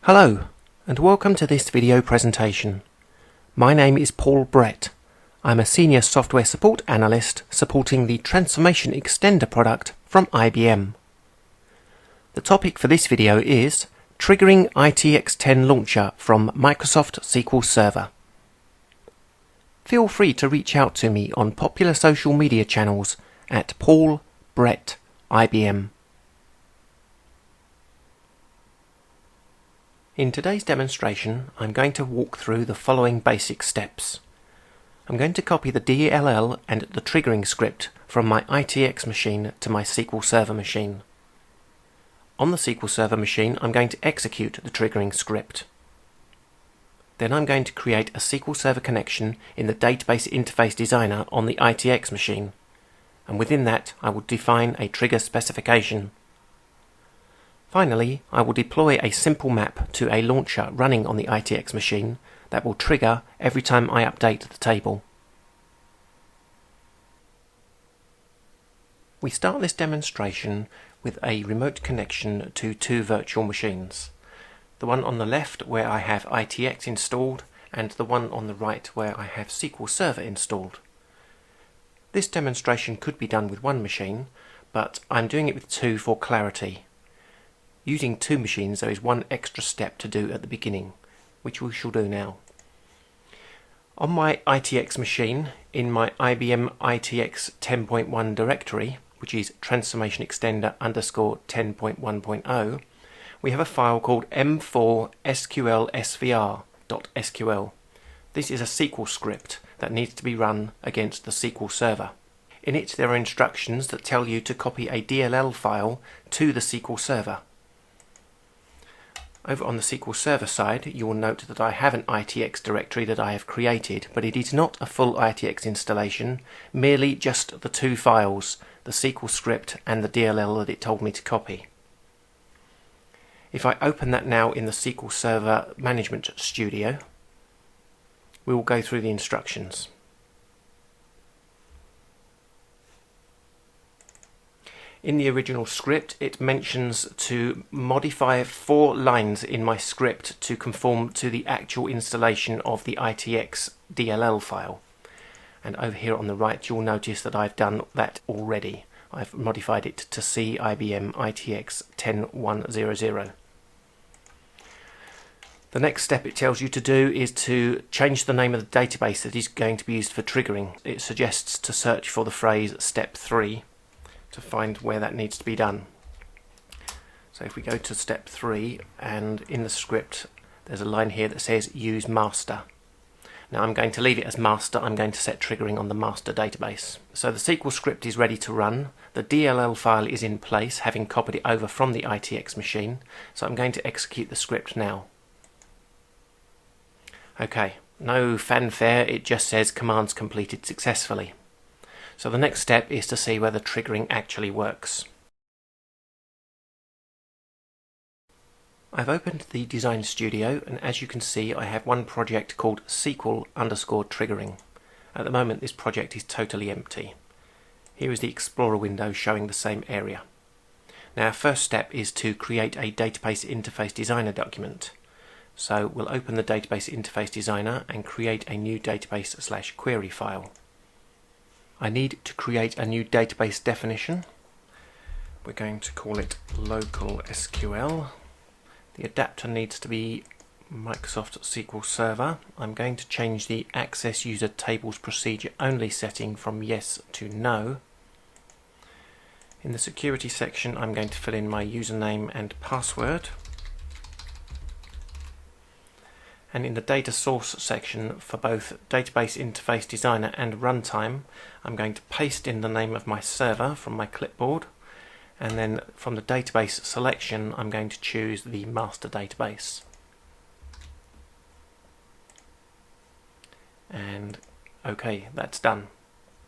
Hello, and welcome to this video presentation. My name is Paul Brett. I'm a Senior Software Support Analyst supporting the Transformation Extender product from IBM. The topic for this video is Triggering ITX 10 Launcher from Microsoft SQL Server. Feel free to reach out to me on popular social media channels at Paul Brett IBM. In today's demonstration, I'm going to walk through the following basic steps. I'm going to copy the DLL and the triggering script from my ITX machine to my SQL Server machine. On the SQL Server machine, I'm going to execute the triggering script. Then I'm going to create a SQL Server connection in the Database Interface Designer on the ITX machine, and within that I will define a trigger specification. Finally, I will deploy a simple map to a launcher running on the ITX machine that will trigger every time I update the table. We start this demonstration with a remote connection to two virtual machines. The one on the left where I have ITX installed and the one on the right where I have SQL Server installed. This demonstration could be done with one machine, but I'm doing it with two for clarity. Using two machines, there is one extra step to do at the beginning, which we shall do now. On my ITX machine, in my IBM ITX 10.1 directory, which is Transformation Extender _ 10.1.0, we have a file called m4sqlsvr.sql. This is a SQL script that needs to be run against the SQL Server. In it, there are instructions that tell you to copy a DLL file to the SQL Server. Over on the SQL Server side, you will note that I have an ITX directory that I have created, but it is not a full ITX installation, merely just the two files, the SQL script and the DLL that it told me to copy. If I open that now in the SQL Server Management Studio, we will go through the instructions. In the original script, it mentions to modify 4 lines in my script to conform to the actual installation of the ITX DLL file. And over here on the right, you'll notice that I've done that already. I've modified it to C IBM ITX 10100. The next step it tells you to do is to change the name of the database that is going to be used for triggering. It suggests to search for the phrase step 3. To find where that needs to be done. So if we go to step 3, and in the script there's a line here that says use master. Now I'm going to leave it as master. I'm going to set triggering on the master database. So the SQL script is ready to run. The DLL file is in place, having copied it over from the ITX machine. So I'm going to execute the script now. Okay, no fanfare, it just says commands completed successfully. So the next step is to see whether triggering actually works. I've opened the Design Studio, and as you can see I have one project called SQL_triggering. At the moment this project is totally empty. Here is the Explorer window showing the same area. Now our first step is to create a Database Interface Designer document. So we'll open the Database Interface Designer and create a new database/query file. I need to create a new database definition. We're going to call it local SQL. The adapter needs to be Microsoft SQL Server. I'm going to change the access user tables procedure only setting from yes to no. In the security section, I'm going to fill in my username and password. And in the data source section for both Database Interface Designer and Runtime, I'm going to paste in the name of my server from my clipboard, and then from the database selection I'm going to choose the master database. And okay, that's done.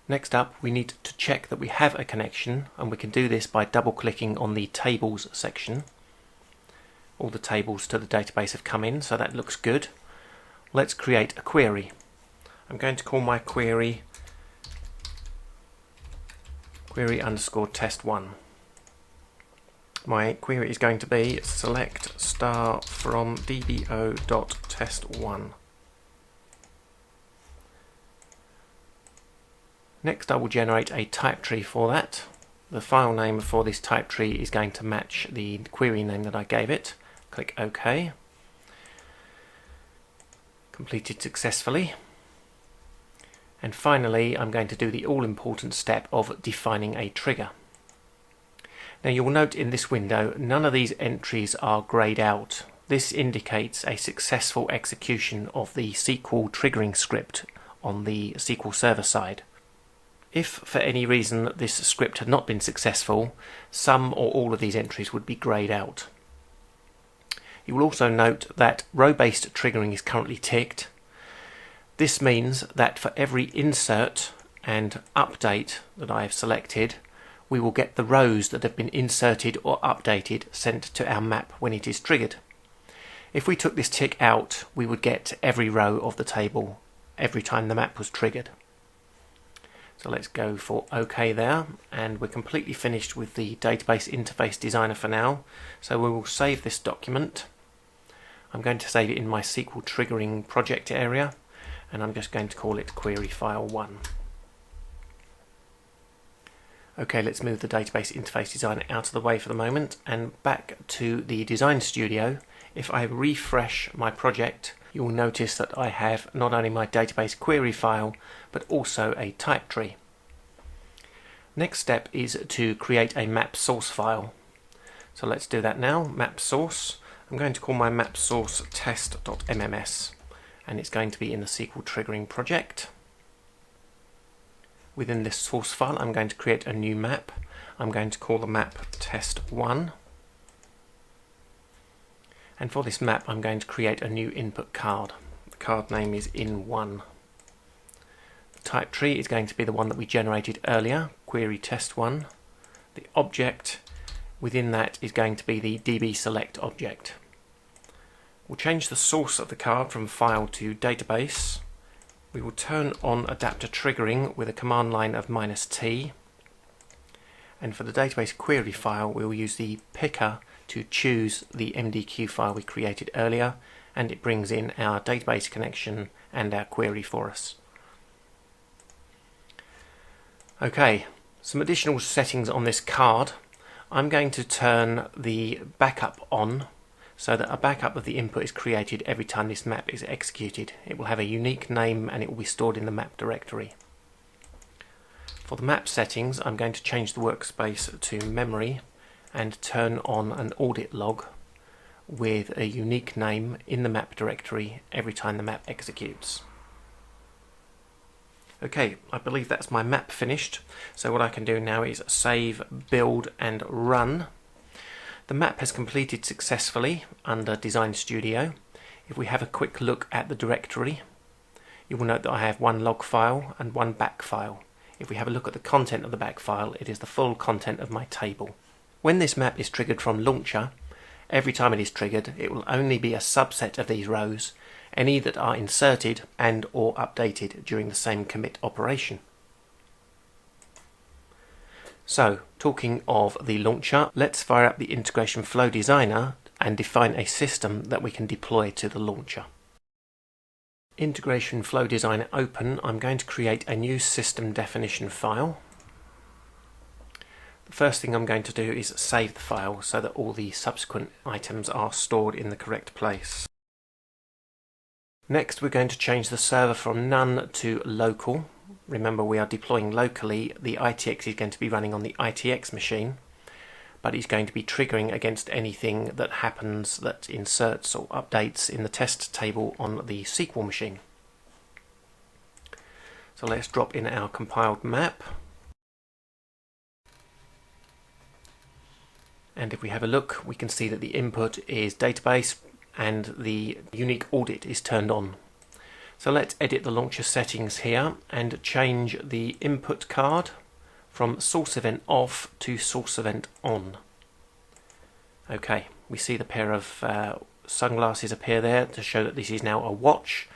Next up, we need to check that we have a connection, and we can do this by double-clicking on the Tables section. All the tables to the database have come in, so that looks good. Let's create a query. I'm going to call my query query_test1. My query is going to be select star from dbo.test1. Next I will generate a type tree for that. The file name for this type tree is going to match the query name that I gave it. Click OK. Completed successfully. And finally I'm going to do the all-important step of defining a trigger. Now you will note in this window none of these entries are greyed out. This indicates a successful execution of the SQL triggering script on the SQL Server side. If for any reason this script had not been successful, some or all of these entries would be greyed out. You will also note that row-based triggering is currently ticked. This means that for every insert and update that I have selected, we will get the rows that have been inserted or updated sent to our map when it is triggered. If we took this tick out, we would get every row of the table every time the map was triggered. So let's go for OK there, and we're completely finished with the database interface designer for now. So we will save this document. I'm going to save it in my SQL triggering project area, and I'm just going to call it query file 1. Okay, let's move the database interface designer out of the way for the moment and back to the design studio. If I refresh my project, you will notice that I have not only my database query file but also a type tree. Next step is to create a map source file. So let's do that now. Map source. I'm going to call my map source test.mms, and it's going to be in the SQL triggering project. Within this source file I'm going to create a new map. I'm going to call the map test1, and for this map I'm going to create a new input card. The card name is in1. The type tree is going to be the one that we generated earlier, query test1. The object within that is going to be the dbSelect object. We'll change the source of the card from file to database. We will turn on adapter triggering with a command line of -t, and for the database query file we will use the picker to choose the MDQ file we created earlier, and it brings in our database connection and our query for us. Okay, some additional settings on this card. I'm going to turn the backup on, so that a backup of the input is created every time this map is executed. It will have a unique name and it will be stored in the map directory. For the map settings, I'm going to change the workspace to memory and turn on an audit log with a unique name in the map directory every time the map executes. Okay, I believe that's my map finished, so what I can do now is save, build and run. The map has completed successfully under Design Studio. If we have a quick look at the directory, you will note that I have one log file and one back file. If we have a look at the content of the back file, it is the full content of my table. When this map is triggered from Launcher, every time it is triggered, it will only be a subset of these rows, any that are inserted and or updated during the same commit operation. So, talking of the launcher, let's fire up the Integration Flow Designer and define a system that we can deploy to the launcher. Integration Flow Designer open, I'm going to create a new system definition file. The first thing I'm going to do is save the file so that all the subsequent items are stored in the correct place. Next we're going to change the server from none to local. Remember, we are deploying locally. The ITX is going to be running on the ITX machine, but it's going to be triggering against anything that happens that inserts or updates in the test table on the SQL machine. So let's drop in our compiled map. And if we have a look, we can see that the input is database and the unique audit is turned on. So let's edit the launcher settings here and change the input card from source event off to source event on. Okay, we see the pair of sunglasses appear there to show that this is now a watch.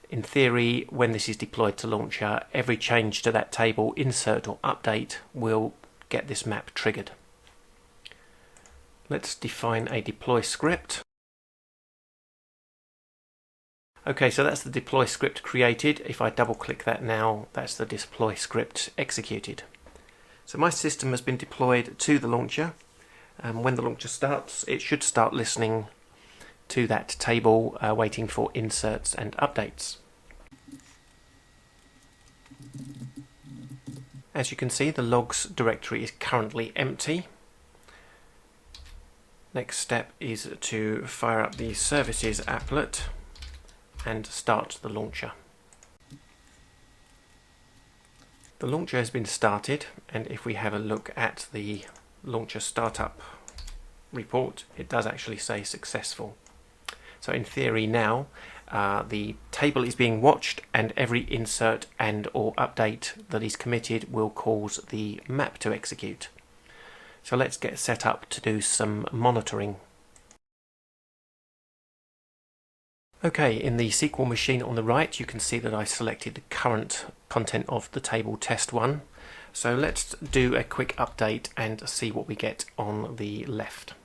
In theory, when this is deployed to launcher, every change to that table, insert or update, will get this map triggered. Let's define a deploy script. Okay, so that's the deploy script created. If I double click that now, that's the deploy script executed. So my system has been deployed to the launcher. When the launcher starts, it should start listening to that table, waiting for inserts and updates. As you can see, the logs directory is currently empty. Next step is to fire up the services applet and start the launcher. The launcher has been started, and if we have a look at the launcher startup report, it does actually say successful. So in theory now, the table is being watched, and every insert and or update that is committed will cause the map to execute. So let's get set up to do some monitoring. Okay, in the SQL machine on the right, you can see that I selected the current content of the table test1. So let's do a quick update and see what we get on the left.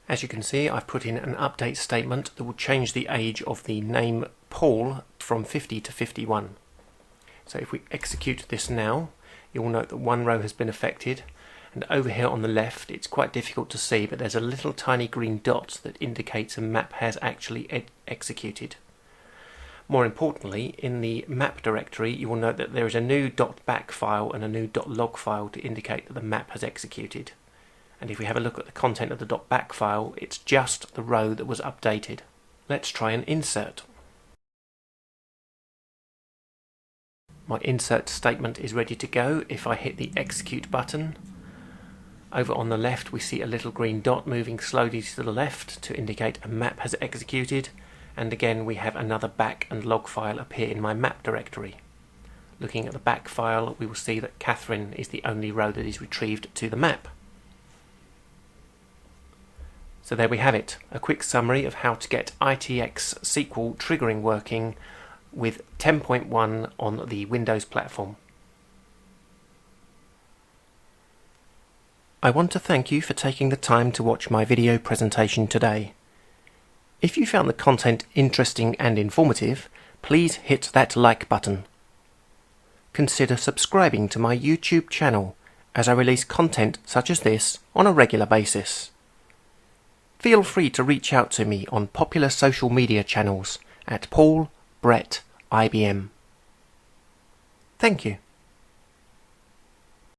As you can see, I've put in an update statement that will change the age of the name Paul from 50 to 51. So if we execute this now, you'll note that one row has been affected, and over here on the left, it's quite difficult to see, but there's a little tiny green dot that indicates a map has actually executed. More importantly, in the map directory, you will note that there is a new .back file and a new .log file to indicate that the map has executed. And if we have a look at the content of the .back file, it's just the row that was updated. Let's try an insert. My insert statement is ready to go. If I hit the execute button, over on the left we see a little green dot moving slowly to the left to indicate a map has executed, and again we have another back and log file appear in my map directory. Looking at the back file, we will see that Catherine is the only row that is retrieved to the map. So there we have it, a quick summary of how to get ITX SQL triggering working with 10.1 on the Windows platform. I want to thank you for taking the time to watch my video presentation today. If you found the content interesting and informative, please hit that like button. Consider subscribing to my YouTube channel, as I release content such as this on a regular basis. Feel free to reach out to me on popular social media channels at Paul Brett IBM. Thank you.